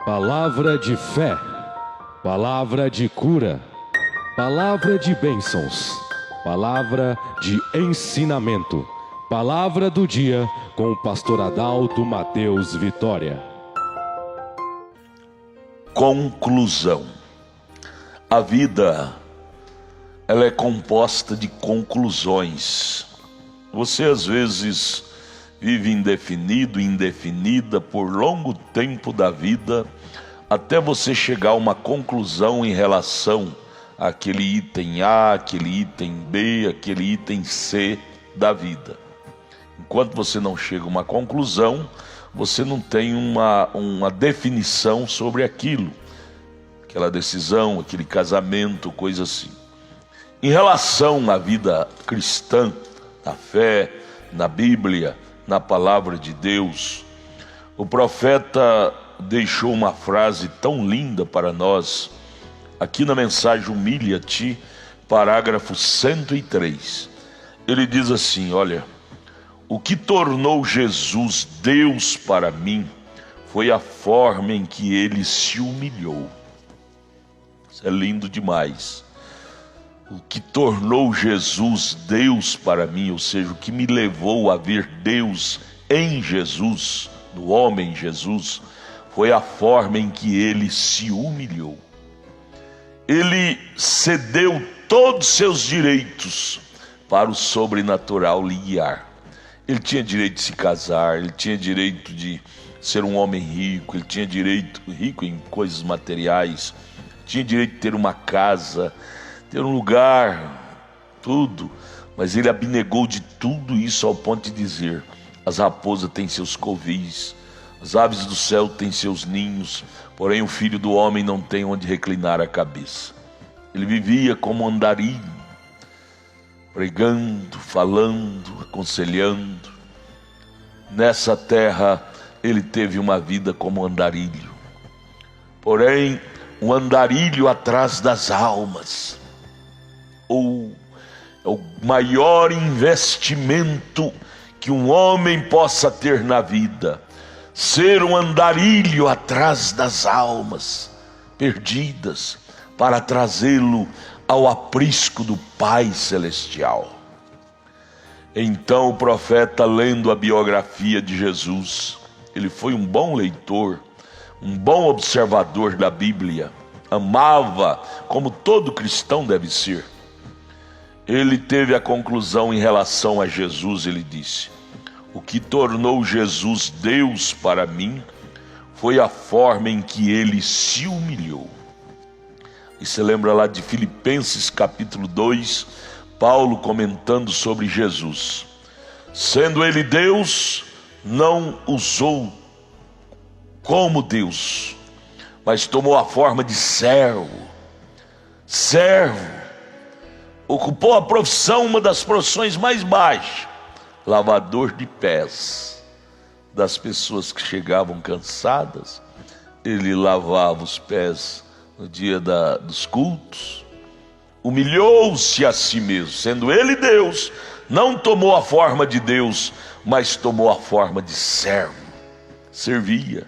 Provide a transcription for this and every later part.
Palavra de fé, palavra de cura, palavra de bênçãos, palavra de ensinamento, palavra do dia com o pastor Adalto Mateus Vitória. Conclusão. A vida, ela é composta de conclusões. Você às vezes vive indefinido, indefinida por longo tempo da vida, até você chegar a uma conclusão em relação àquele item A, aquele item B, aquele item C da vida. Enquanto você não chega a uma conclusão, você não tem uma definição sobre aquilo, aquela decisão, aquele casamento, coisa assim. Em relação à vida cristã, na fé, na Bíblia, na palavra de Deus, o profeta deixou uma frase tão linda para nós, aqui na mensagem Humilha-te, parágrafo 103. Ele diz assim: olha, o que tornou Jesus Deus para mim foi a forma em que ele se humilhou. Isso é lindo demais. O que tornou Jesus Deus para mim, ou seja, o que me levou a ver Deus em Jesus, no homem Jesus, foi a forma em que ele se humilhou. Ele cedeu todos os seus direitos para o sobrenatural lhe guiar. Ele tinha direito de se casar, ele tinha direito de ser um homem rico, ele tinha direito, rico em coisas materiais, tinha direito de ter uma casa, ter um lugar, tudo, mas ele abnegou de tudo isso ao ponto de dizer: as raposas têm seus covis, as aves do céu têm seus ninhos, porém o filho do homem não tem onde reclinar a cabeça. Ele vivia como andarilho, pregando, falando, aconselhando. Nessa terra ele teve uma vida como andarilho, porém um andarilho atrás das almas. Ou é o maior investimento que um homem possa ter na vida, ser um andarilho atrás das almas perdidas, para trazê-lo ao aprisco do Pai Celestial. Então o profeta, lendo a biografia de Jesus, ele foi um bom leitor, um bom observador da Bíblia, amava como todo cristão deve ser. Ele teve a conclusão em relação a Jesus. Ele disse: o que tornou Jesus Deus para mim foi a forma em que ele se humilhou. E você lembra lá de Filipenses capítulo 2, Paulo comentando sobre Jesus: sendo ele Deus, não usou como Deus, mas tomou a forma de servo, ocupou a profissão, uma das profissões mais baixas, lavador de pés das pessoas que chegavam cansadas. Ele lavava os pés no dia dos cultos. Humilhou-se a si mesmo, sendo ele Deus, não tomou a forma de Deus, mas tomou a forma de servo. Servia,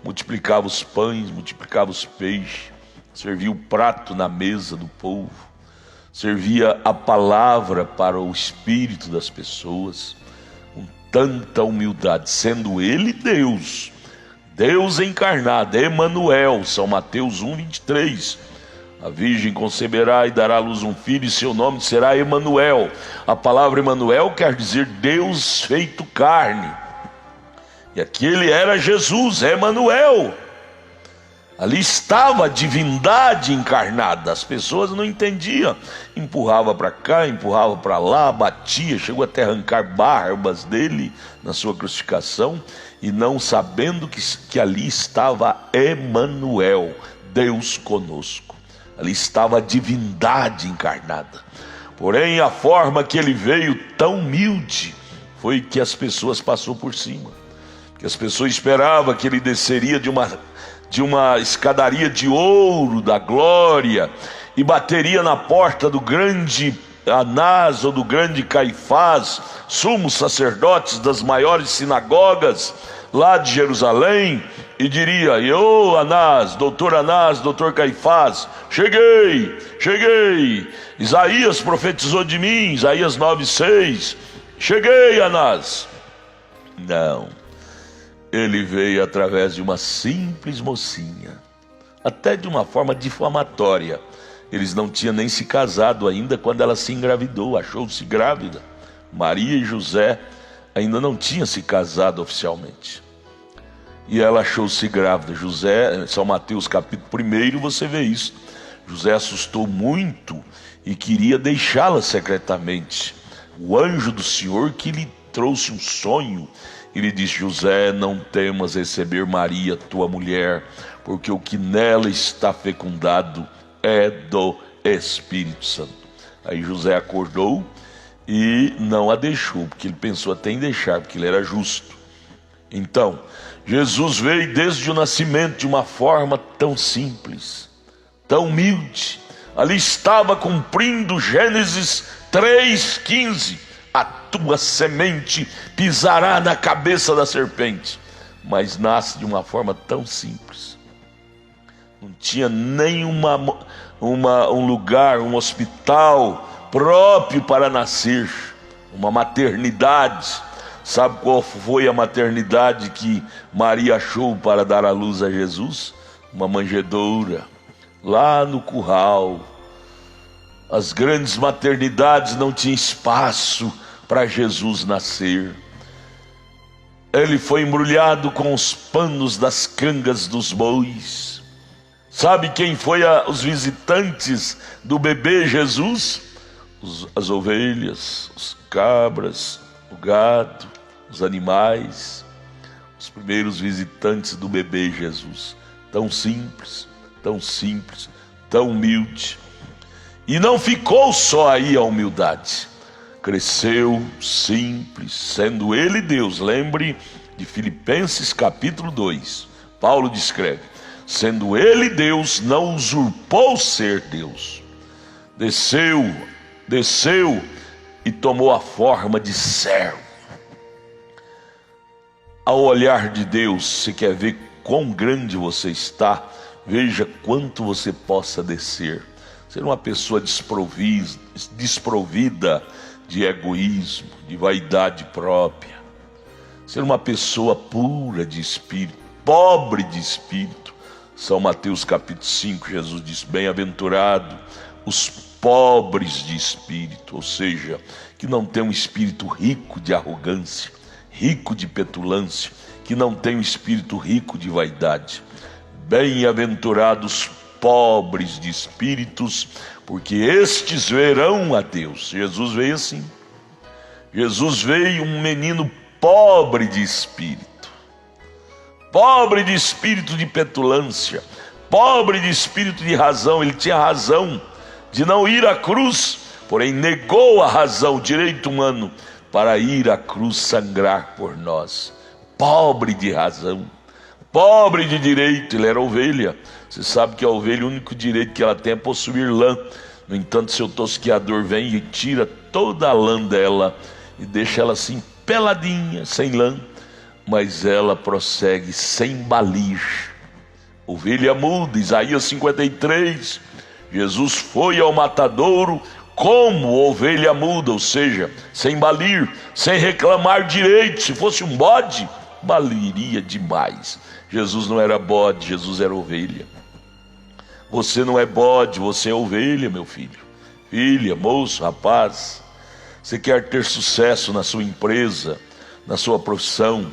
multiplicava os pães, multiplicava os peixes, servia o prato na mesa do povo, servia a palavra para o espírito das pessoas, com tanta humildade, sendo ele Deus, Deus encarnado, Emanuel, São Mateus 1:23. A virgem conceberá e dará à luz um filho, e seu nome será Emanuel. A palavra Emanuel quer dizer Deus feito carne, e aquele era Jesus, Emanuel. Ali estava a divindade encarnada. As pessoas não entendiam, empurrava para cá, empurrava para lá, batia, chegou até a arrancar barbas dele na sua crucificação, e não sabendo que ali estava Emanuel, Deus conosco. Ali estava a divindade encarnada. Porém, a forma que ele veio tão humilde foi que as pessoas passou por cima, que as pessoas esperavam que ele desceria de uma escadaria de ouro da glória e bateria na porta do grande Anás ou do grande Caifás, sumos sacerdotes das maiores sinagogas lá de Jerusalém, e diria: eu, Anás, doutor Caifás, cheguei. Isaías profetizou de mim, Isaías 9:6, cheguei, Anás. Não, ele veio através de uma simples mocinha, até de uma forma difamatória. Eles não tinham nem se casado ainda quando ela se engravidou, achou-se grávida. Maria e José ainda não tinham se casado oficialmente. E ela achou-se grávida. José, São Mateus capítulo 1, você vê isso. José assustou muito e queria deixá-la secretamente. O anjo do Senhor que lhe trouxe um sonho, e lhe disse: José, não temas receber Maria, tua mulher, porque o que nela está fecundado é do Espírito Santo. Aí José acordou e não a deixou, porque ele pensou até em deixar, porque ele era justo. Então, Jesus veio desde o nascimento de uma forma tão simples, tão humilde. Ali estava cumprindo Gênesis 3:15: a tua semente pisará na cabeça da serpente. Mas nasce de uma forma tão simples. Não tinha nem um lugar, um hospital próprio para nascer, uma maternidade. Sabe qual foi a maternidade que Maria achou para dar à luz a Jesus? Uma manjedoura, lá no curral. As grandes maternidades não tinham espaço para Jesus nascer. Ele foi embrulhado com os panos das cangas dos bois. Sabe quem foi os visitantes do bebê Jesus? As ovelhas, os cabras, o gado, os animais. Os primeiros visitantes do bebê Jesus. Tão simples, tão humilde. E não ficou só aí a humildade. Cresceu simples, sendo ele Deus. Lembre de Filipenses capítulo 2. Paulo descreve: sendo ele Deus, não usurpou ser Deus. Desceu e tomou a forma de servo. Ao olhar de Deus, se quer ver quão grande você está, veja quanto você possa descer. Ser uma pessoa desprovida de egoísmo, de vaidade própria. Ser uma pessoa pura de espírito, pobre de espírito. São Mateus capítulo 5, Jesus diz: bem-aventurado os pobres de espírito, ou seja, que não tem um espírito rico de arrogância, rico de petulância, que não tem um espírito rico de vaidade. Bem-aventurados pobres de espíritos, porque estes verão a Deus. Jesus veio assim. Jesus veio um menino pobre de espírito de petulância, pobre de espírito de razão. Ele tinha razão de não ir à cruz, porém negou a razão, o direito humano, para ir à cruz sangrar por nós. Pobre de razão, pobre de direito. Ele era ovelha. Você sabe que a ovelha, o único direito que ela tem é possuir lã. No entanto, seu tosquiador vem e tira toda a lã dela e deixa ela assim peladinha, sem lã, mas ela prossegue sem balir. Ovelha muda, Isaías 53. Jesus foi ao matadouro como ovelha muda, ou seja, sem balir, sem reclamar direito. Se fosse um bode, baliria demais. Jesus não era bode, Jesus era ovelha. Você não é bode, você é ovelha, meu filho, filha, moço, rapaz. Você quer ter sucesso na sua empresa, na sua profissão,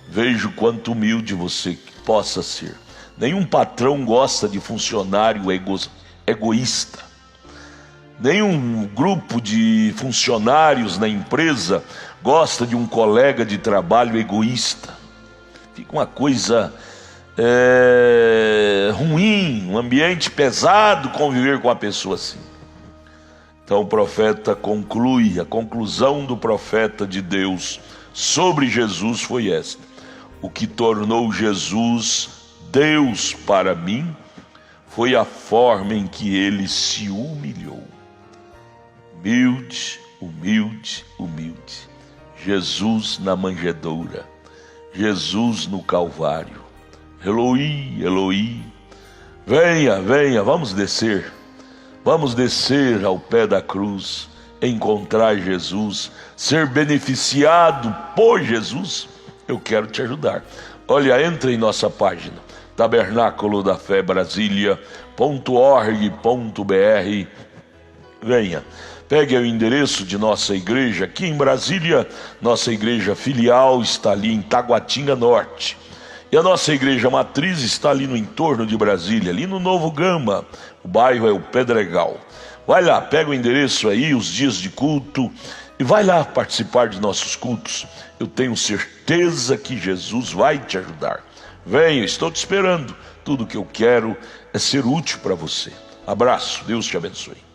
veja o quanto humilde você possa ser. Nenhum patrão gosta de funcionário egoísta. Nenhum grupo de funcionários na empresa gosta de um colega de trabalho egoísta. Fica uma coisa ruim, um ambiente pesado conviver com uma pessoa assim. Então o profeta conclui, a conclusão do profeta de Deus sobre Jesus foi esta: o que tornou Jesus Deus para mim foi a forma em que ele se humilhou. Humilde, humilde, humilde. Jesus na manjedoura, Jesus no Calvário, Eloi, Eloi. Venha, venha, vamos descer ao pé da cruz, encontrar Jesus, ser beneficiado por Jesus. Eu quero te ajudar. Olha, entra em nossa página, Tabernáculo da Fé Brasília.org.br. Venha, pegue o endereço de nossa igreja aqui em Brasília. Nossa igreja filial está ali em Taguatinga Norte, e a nossa igreja matriz está ali no entorno de Brasília, ali no Novo Gama. O bairro é o Pedregal. Vai lá, pega o endereço aí, os dias de culto, e vai lá participar de nossos cultos. Eu tenho certeza que Jesus vai te ajudar. Venha, estou te esperando. Tudo que eu quero é ser útil para você. Abraço, Deus te abençoe.